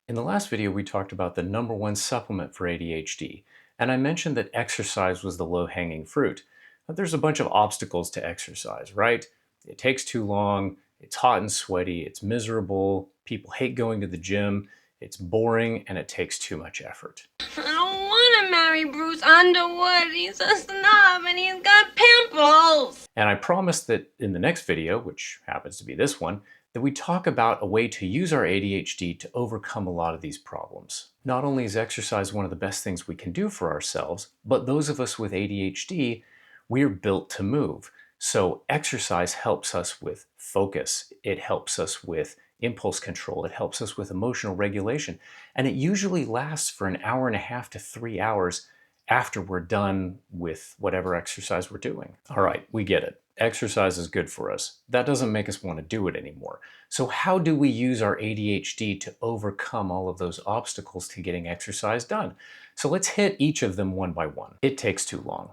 In the last video, we talked about the #1 supplement for ADHD, and I mentioned that exercise was the low-hanging fruit. But there's a bunch of obstacles to exercise, right? It takes too long, it's hot and sweaty, it's miserable, people hate going to the gym, it's boring, and it takes too much effort. I don't want to marry Bruce Underwood. He's a snob and he's got pimples. And I promised that in the next video, which happens to be this one, that we talk about a way to use our ADHD to overcome a lot of these problems. Not only is exercise one of the best things we can do for ourselves, but those of us with ADHD, we're built to move. So exercise helps us with focus. It helps us with impulse control. It helps us with emotional regulation. And it usually lasts for an hour and a half to 3 hours after we're done with whatever exercise we're doing. All right, we get it. Exercise is good for us. That doesn't make us want to do it anymore. So how do we use our ADHD to overcome all of those obstacles to getting exercise done? So let's hit each of them one by one. It takes too long.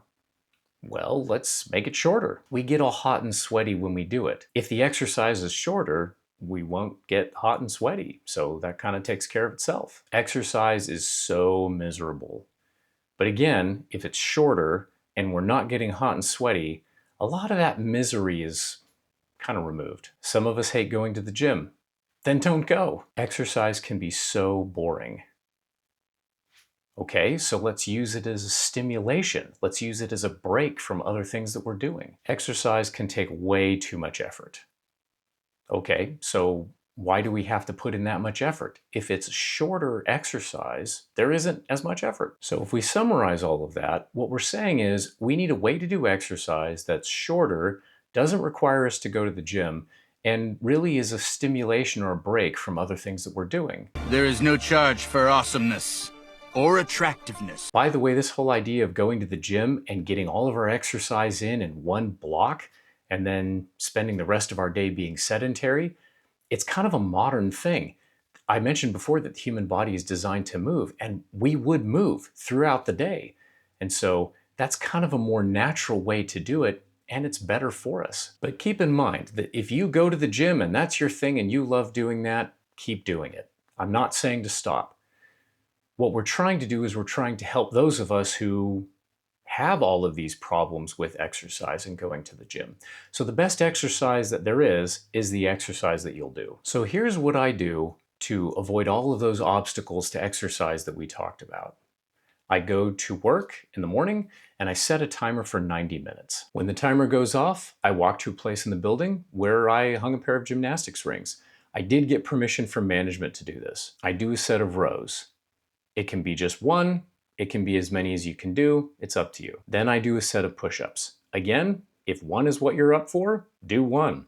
Well, let's make it shorter. We get all hot and sweaty when we do it. If the exercise is shorter, we won't get hot and sweaty. So that kind of takes care of itself. Exercise is so miserable. But again, if it's shorter and we're not getting hot and sweaty, a lot of that misery is kind of removed. Some of us hate going to the gym. Then don't go. Exercise can be so boring. Okay, so let's use it as a stimulation. Let's use it as a break from other things that we're doing. Exercise can take way too much effort. Okay, so why do we have to put in that much effort? If it's shorter exercise, there isn't as much effort. So if we summarize all of that, what we're saying is we need a way to do exercise that's shorter, doesn't require us to go to the gym, and really is a stimulation or a break from other things that we're doing. There is no charge for awesomeness or attractiveness. By the way, this whole idea of going to the gym and getting all of our exercise in one block, and then spending the rest of our day being sedentary, it's kind of a modern thing. I mentioned before that the human body is designed to move, and we would move throughout the day. And so that's kind of a more natural way to do it, and it's better for us. But keep in mind that if you go to the gym and that's your thing and you love doing that, keep doing it. I'm not saying to stop. What we're trying to do is we're trying to help those of us who have all of these problems with exercise and going to the gym. So the best exercise that there is the exercise that you'll do. So here's what I do to avoid all of those obstacles to exercise that we talked about. I go to work in the morning and I set a timer for 90 minutes. When the timer goes off, I walk to a place in the building where I hung a pair of gymnastics rings. I did get permission from management to do this. I do a set of rows. It can be just one, it can be as many as you can do, it's up to you. Then I do a set of push-ups. Again, if one is what you're up for, do one.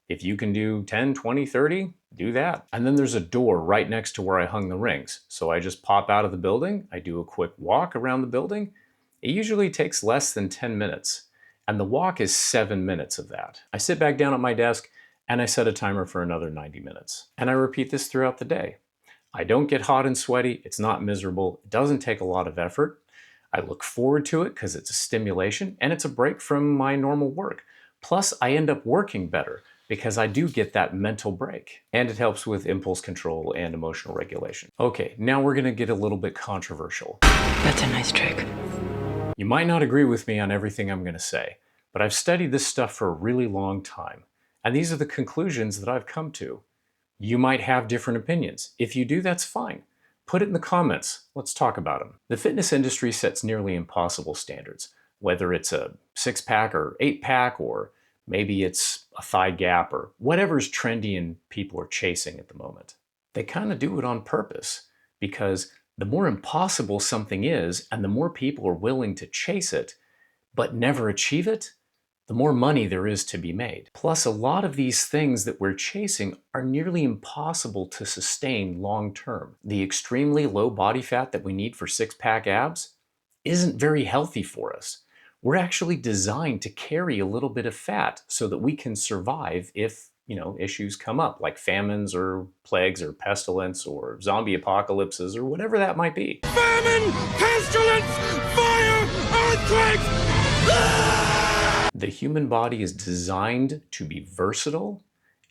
If you can do 10, 20, 30, do that. And then there's a door right next to where I hung the rings. So I just pop out of the building, I do a quick walk around the building. It usually takes less than 10 minutes. And the walk is 7 minutes of that. I sit back down at my desk and I set a timer for another 90 minutes. And I repeat this throughout the day. I don't get hot and sweaty, it's not miserable, it doesn't take a lot of effort. I look forward to it because it's a stimulation and it's a break from my normal work. Plus, I end up working better because I do get that mental break. And it helps with impulse control and emotional regulation. Okay, now we're gonna get a little bit controversial. That's a nice trick. You might not agree with me on everything I'm gonna say, but I've studied this stuff for a really long time. And these are the conclusions that I've come to. You might have different opinions. If you do, that's fine. Put it in the comments. Let's talk about them. The fitness industry sets nearly impossible standards, whether it's a 6-pack or 8-pack, or maybe it's a thigh gap, or whatever's trendy and people are chasing at the moment. They kind of do it on purpose, because the more impossible something is, and the more people are willing to chase it, but never achieve it, the more money there is to be made. Plus, a lot of these things that we're chasing are nearly impossible to sustain long term. The extremely low body fat that we need for 6-pack abs isn't very healthy for us. We're actually designed to carry a little bit of fat so that we can survive if, issues come up, like famines or plagues or pestilence or zombie apocalypses or whatever that might be. Famine! Pestilence! Fire! Earthquakes! The human body is designed to be versatile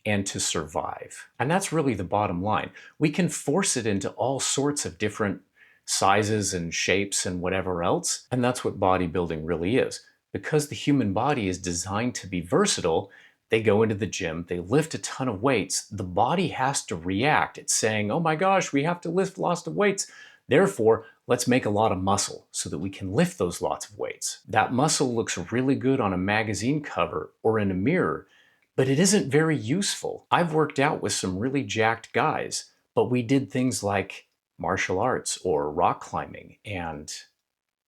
and to survive. And that's really the bottom line. We can force it into all sorts of different sizes and shapes and whatever else, and that's what bodybuilding really is. Because the human body is designed to be versatile, they go into the gym, they lift a ton of weights, the body has to react. It's saying, oh my gosh, we have to lift lots of weights. Therefore, let's make a lot of muscle so that we can lift those lots of weights. That muscle looks really good on a magazine cover or in a mirror, but it isn't very useful. I've worked out with some really jacked guys, but we did things like martial arts or rock climbing, and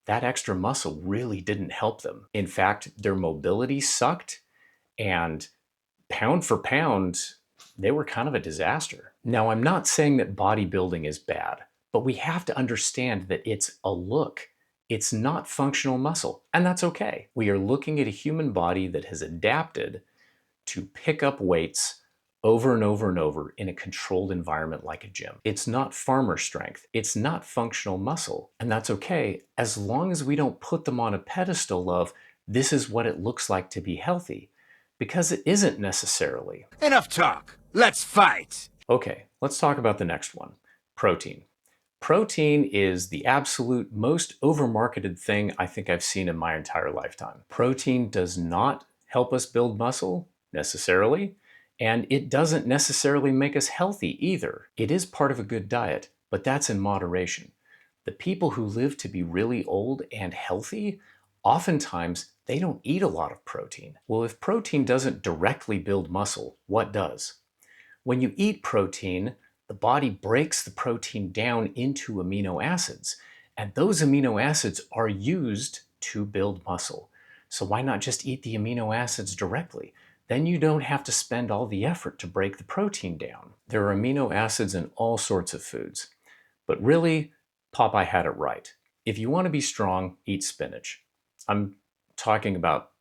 that extra muscle really didn't help them. In fact, their mobility sucked, and pound for pound, they were kind of a disaster. Now, I'm not saying that bodybuilding is bad, but we have to understand that it's a look. It's not functional muscle, and that's okay. We are looking at a human body that has adapted to pick up weights over and over and over in a controlled environment like a gym. It's not farmer strength. It's not functional muscle. And that's okay as long as we don't put them on a pedestal of this is what it looks like to be healthy, because it isn't necessarily. Enough talk. Let's fight. Okay, let's talk about the next one, protein. Protein is the absolute most overmarketed thing I think I've seen in my entire lifetime. Protein does not help us build muscle necessarily, and it doesn't necessarily make us healthy either. It is part of a good diet, but that's in moderation. The people who live to be really old and healthy, oftentimes they don't eat a lot of protein. Well, if protein doesn't directly build muscle, what does? When you eat protein, the body breaks the protein down into amino acids, and those amino acids are used to build muscle. So why not just eat the amino acids directly? Then you don't have to spend all the effort to break the protein down. There are amino acids in all sorts of foods. But really, Popeye had it right. If you want to be strong, eat spinach. I'm talking about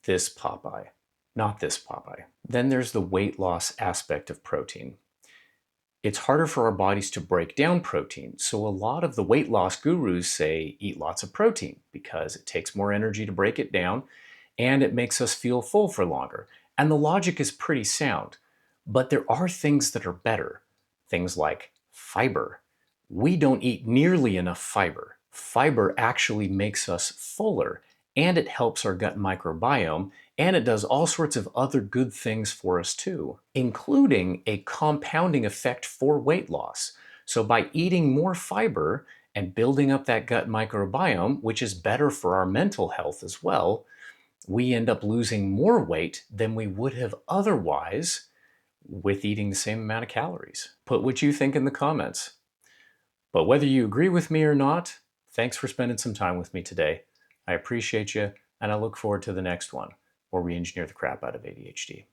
this Popeye, not this Popeye. Then there's the weight loss aspect of protein. It's harder for our bodies to break down protein, so a lot of the weight loss gurus say eat lots of protein because it takes more energy to break it down and it makes us feel full for longer. And the logic is pretty sound, but there are things that are better. Things like fiber. We don't eat nearly enough fiber. Fiber actually makes us fuller, and it helps our gut microbiome, and it does all sorts of other good things for us too, including a compounding effect for weight loss. So by eating more fiber and building up that gut microbiome, which is better for our mental health as well, we end up losing more weight than we would have otherwise with eating the same amount of calories. Put what you think in the comments. But whether you agree with me or not, thanks for spending some time with me today. I appreciate you, and I look forward to the next one where we engineer the crap out of ADHD.